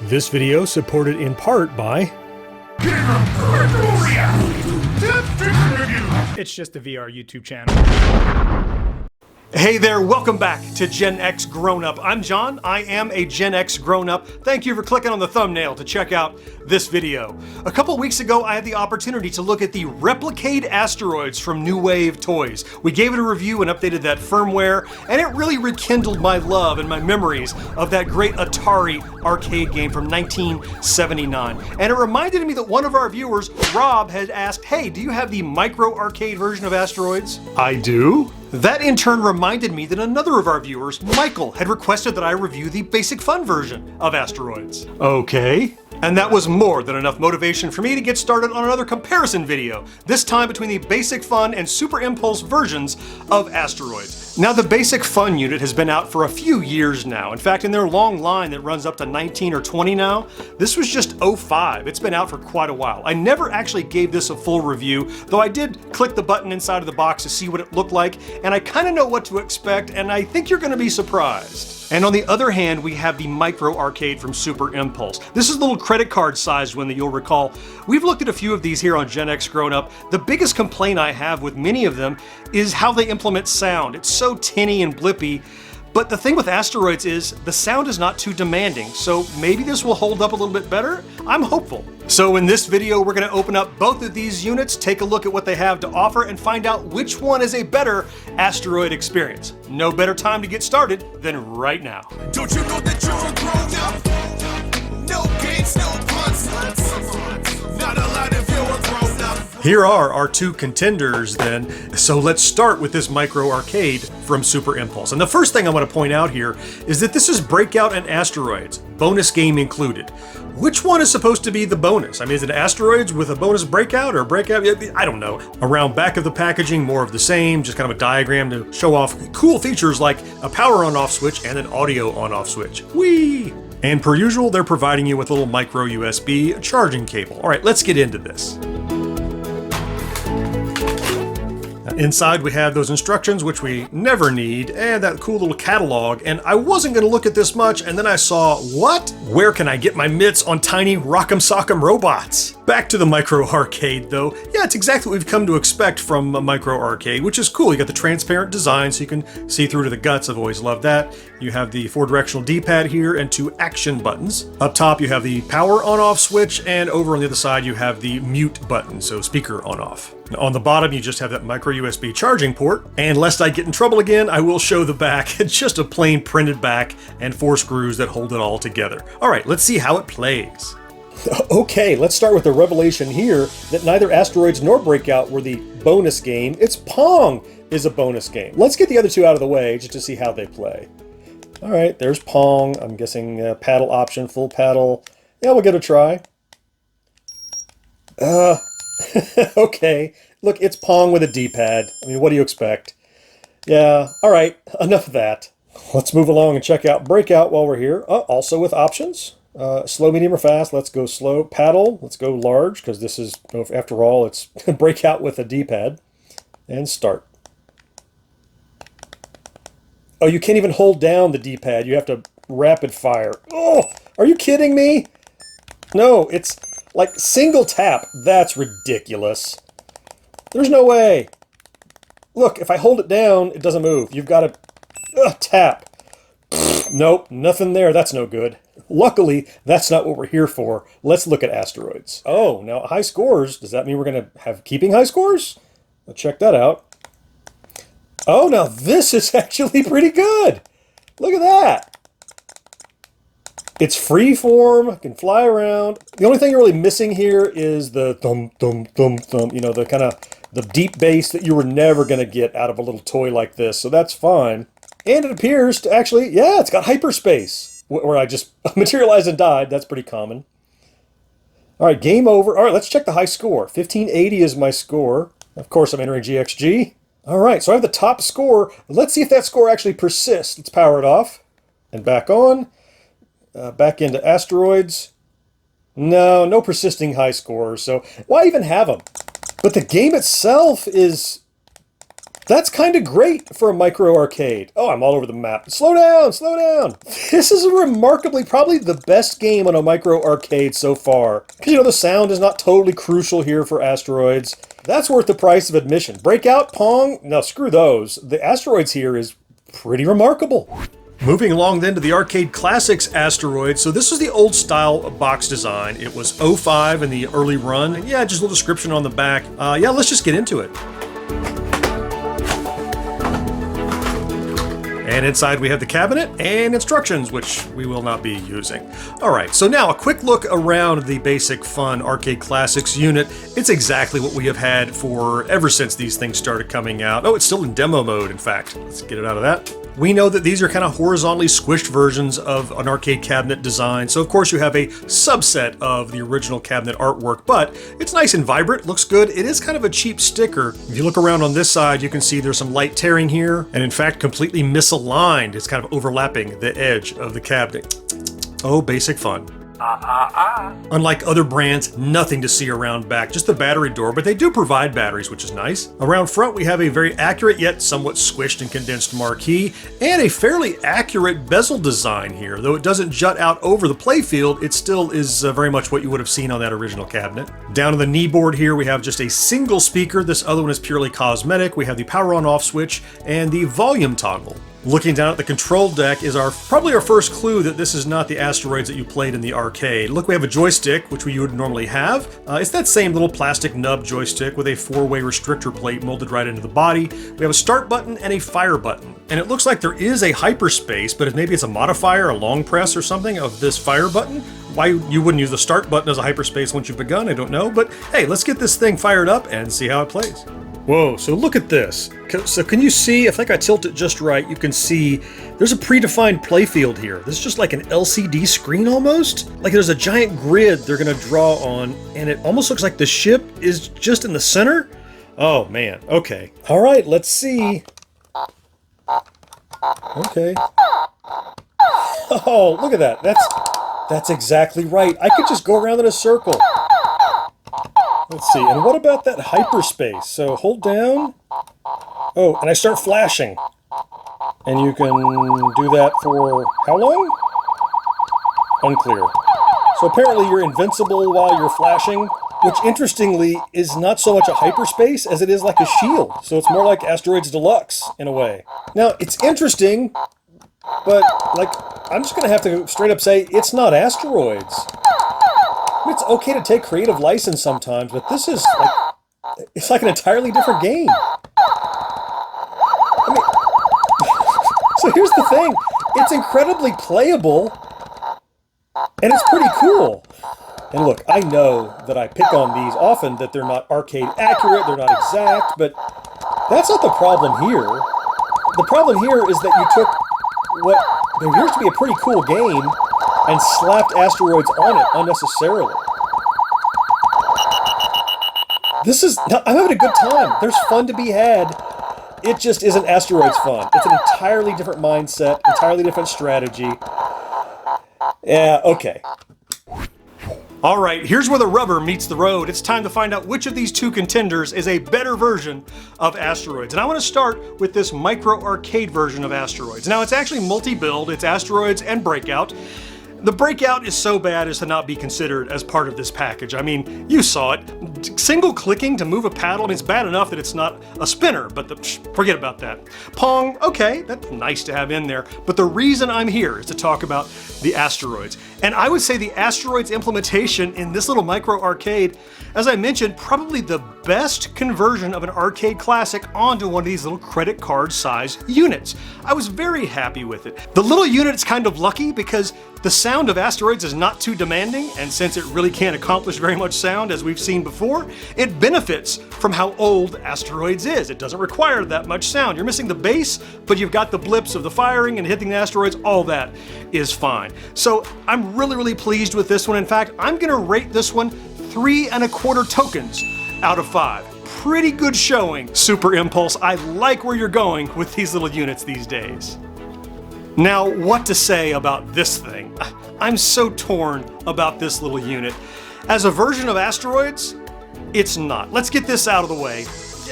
This video supported in part by... It's just a VR YouTube channel. Hey there, welcome back to GenXGrownUp. I'm John, I am a GenXGrownUp. Thank you for clicking on the thumbnail to check out this video. A couple weeks ago, I had the opportunity to look at the Replicate Asteroids from New Wave Toys. We gave it a review and updated that firmware, and it really rekindled my love and my memories of that great Atari arcade game from 1979. And it reminded me that one of our viewers, Rob, had asked, hey, do you have the micro arcade version of Asteroids? I do. That in turn reminded me that another of our viewers, Michael, had requested that I review the Basic Fun version of Asteroids. Okay. And that was more than enough motivation for me to get started on another comparison video, this time between the Basic Fun and Super Impulse versions of Asteroids. Now, the Basic Fun unit has been out for a few years now. In fact, in their long line that runs up to 19 or 20 now, this was just 05. It's been out for quite a while. I never actually gave this a full review, though I did click the button inside of the box to see what it looked like, and I kind of know what to expect, and I think you're going to be surprised. And on the other hand, we have the Micro Arcade from Super Impulse. This is a little credit card sized one that you'll recall. We've looked at a few of these here on GenXGrownUp. The biggest complaint I have with many of them is how they implement sound. It's so tinny and blippy. But the thing with Asteroids is the sound is not too demanding, so maybe this will hold up a little bit better? I'm hopeful. So in this video, we're going to open up both of these units, take a look at what they have to offer, and find out which one is a better Asteroid experience. No better time to get started than right now. Don't you know that you're a grown up? No games, no puns. Not allowed if you're a grown up. Here are our two contenders then. So let's start with this Micro Arcade from Super Impulse. And the first thing I want to point out here is that this is Breakout and Asteroids, bonus game included. Which one is supposed to be the bonus? I mean, is it Asteroids with a bonus Breakout or Breakout? I don't know. Around back of the packaging, more of the same, just kind of a diagram to show off cool features like a power on-off switch and an audio on-off switch. Whee! And per usual, they're providing you with a little micro USB charging cable. All right, let's get into this. Inside we have those instructions, which we never need, and that cool little catalog, and I wasn't going to look at this much, and then I saw, what? Where can I get my mitts on tiny Rock'em Sock'em robots? Back to the Micro Arcade, though. Yeah, it's exactly what we've come to expect from a Micro Arcade, which is cool. You got the transparent design, so you can see through to the guts. I've always loved that. You have the 4-directional D-pad here and 2 action buttons. Up top, you have the power on-off switch, and over on the other side, you have the mute button, so speaker on-off. On the bottom, you just have that micro USB charging port. And lest I get in trouble again, I will show the back. It's just a plain printed back and 4 screws that hold it all together. All right, let's see how it plays. Okay, let's start with the revelation here that neither Asteroids nor Breakout were the bonus game. It's Pong is a bonus game. Let's get the other two out of the way just to see how they play. All right, there's Pong. I'm guessing paddle option, full paddle. Yeah, we'll give it a try. Okay, look, it's Pong with a D-pad. I mean, what do you expect? Yeah, all right, enough of that. Let's move along and check out Breakout while we're here. Also with options. Slow, medium, or fast. Let's go slow. Paddle, let's go large, because this is, after all, it's Breakout with a D-pad. And start. Oh, you can't even hold down the D-pad. You have to rapid fire. Oh, are you kidding me? No, it's like single tap. That's ridiculous. There's no way. Look, if I hold it down, it doesn't move. You've got to tap. Nope, nothing there. That's no good. Luckily, that's not what we're here for. Let's look at Asteroids. Oh, now high scores. Does that mean we're going to have keeping high scores? Let's check that out. Oh, now this is actually pretty good. Look at that. It's freeform, can fly around. The only thing you're really missing here is the thump, thump, thump, thump, you know, the kind of the deep bass that you were never going to get out of a little toy like this, so that's fine. And it appears to actually, yeah, it's got hyperspace, where I just materialized and died. That's pretty common. All right, game over. All right, let's check the high score. 1580 is my score. Of course, I'm entering GXG. All right, so I have the top score. Let's see if that score actually persists. Let's power it off and back on. Back into Asteroids. No persisting high scores, so why even have them? But the game itself is That's kind of great for a micro arcade. Oh, I'm all over the map. Slow down, slow down. This is remarkably probably the best game on a micro arcade so far. Because, you know, the sound is not totally crucial here for Asteroids. That's worth the price of admission. Breakout, Pong, no, screw those. The Asteroids here is pretty remarkable. Moving along then to the Arcade Classics Asteroids. So this is the old style box design. It was 05 in the early run. And yeah, just a little description on the back. Yeah, let's just get into it. And inside we have the cabinet and instructions, which we will not be using. All right, so now a quick look around the basic fun Arcade Classics unit. It's exactly what we have had for ever since these things started coming out. Oh, it's still in demo mode, in fact. Let's get it out of that. We know that these are kind of horizontally squished versions of an arcade cabinet design, so of course you have a subset of the original cabinet artwork, but it's nice and vibrant, looks good. It is kind of a cheap sticker. If you look around on this side, you can see there's some light tearing here, and in fact completely misaligned. It's kind of overlapping the edge of the cabinet. Oh, basic fun. Unlike other brands, nothing to see around back, just the battery door, but they do provide batteries, which is nice. Around front, we have a very accurate yet somewhat squished and condensed marquee, and a fairly accurate bezel design here. Though it doesn't jut out over the playfield, it still is very much what you would have seen on that original cabinet. Down on the knee board here, we have just a single speaker. This other one is purely cosmetic. We have the power on off switch and the volume toggle. Looking down at the control deck is probably our first clue that this is not the Asteroids that you played in the arcade. Look, we have a joystick, which you would normally have. It's that same little plastic nub joystick with a 4-way restrictor plate molded right into the body. We have a start button and a fire button. And it looks like there is a hyperspace, but maybe it's a modifier, a long press or something of this fire button. Why you wouldn't use the start button as a hyperspace once you've begun, I don't know. But hey, let's get this thing fired up and see how it plays. Whoa, so look at this. So can you see, if I tilt it just right, you can see there's a predefined playfield here. This is just like an LCD screen almost. Like there's a giant grid they're gonna draw on, and it almost looks like the ship is just in the center. Oh man, okay. All right, let's see. Okay. Oh, look at that. That's exactly right. I could just go around in a circle. Let's see, and what about that hyperspace? So hold down. Oh, and I start flashing. And you can do that for how long? Unclear. So apparently you're invincible while you're flashing, which interestingly is not so much a hyperspace as it is like a shield. So it's more like Asteroids Deluxe in a way. Now, it's interesting, but like, I'm just gonna have to straight up say it's not Asteroids. It's okay to take creative license sometimes, but this is like, it's like an entirely different game. I mean, so here's the thing, it's incredibly playable, and it's pretty cool. And look, I know that I pick on these often, that they're not arcade accurate, they're not exact, but that's not the problem here. The problem here is that you took what appears to be a pretty cool game and slapped Asteroids on it unnecessarily. I'm having a good time. There's fun to be had. It just isn't Asteroids fun. It's an entirely different mindset, entirely different strategy. Yeah, okay. All right, here's where the rubber meets the road. It's time to find out which of these two contenders is a better version of Asteroids. And I want to start with this micro arcade version of Asteroids. Now, it's actually multi-build. It's Asteroids and Breakout. The Breakout is so bad as to not be considered as part of this package. I mean, you saw it. Single clicking to move a paddle, I mean, it's bad enough that it's not a spinner, but forget about that. Pong, okay, that's nice to have in there, but the reason I'm here is to talk about the Asteroids. And I would say the Asteroids implementation in this little micro arcade, as I mentioned, probably the best conversion of an arcade classic onto one of these little credit card size units. I was very happy with it. The little unit is kind of lucky because the sound of Asteroids is not too demanding, and since it really can't accomplish very much sound, as we've seen before, it benefits from how old Asteroids is. It doesn't require that much sound. You're missing the bass, but you've got the blips of the firing and hitting the asteroids. All that is fine. So I'm really, really pleased with this one. In fact, I'm gonna rate this one 3 1/4 tokens out of 5. Pretty good showing, Super Impulse. I like where you're going with these little units these days. Now, what to say about this thing? I'm so torn about this little unit. As a version of Asteroids, it's not. Let's get this out of the way.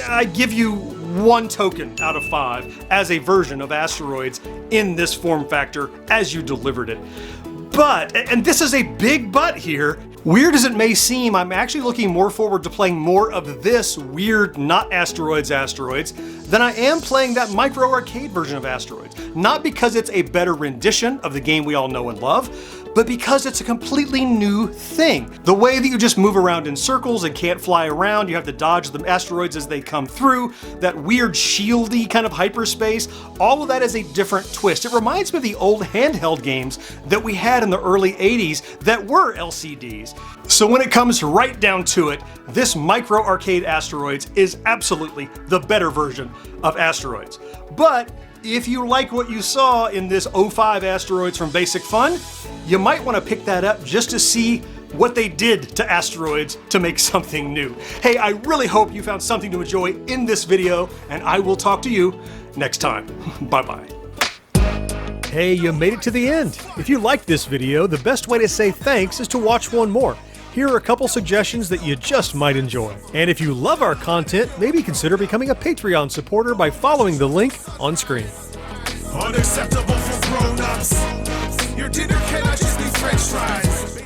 I give you 1 token out of 5 as a version of Asteroids in this form factor as you delivered it. But, and this is a big but here, weird as it may seem, I'm actually looking more forward to playing more of this weird, not Asteroids than I am playing that micro arcade version of Asteroids. Not because it's a better rendition of the game we all know and love, but because it's a completely new thing. The way that you just move around in circles and can't fly around, you have to dodge the asteroids as they come through, that weird shieldy kind of hyperspace, all of that is a different twist. It reminds me of the old handheld games that we had in the early 80s that were LCDs. So when it comes right down to it, this micro arcade Asteroids is absolutely the better version of Asteroids. But if you like what you saw in this 05 Asteroids from Basic Fun, you might want to pick that up just to see what they did to Asteroids to make something new. Hey, I really hope you found something to enjoy in this video, and I will talk to you next time. Bye-bye. Hey, you made it to the end. If you liked this video, the best way to say thanks is to watch one more. Here are a couple suggestions that you just might enjoy. And if you love our content, maybe consider becoming a Patreon supporter by following the link on screen. Unacceptable for grown-ups. Your dinner cannot just be french fries.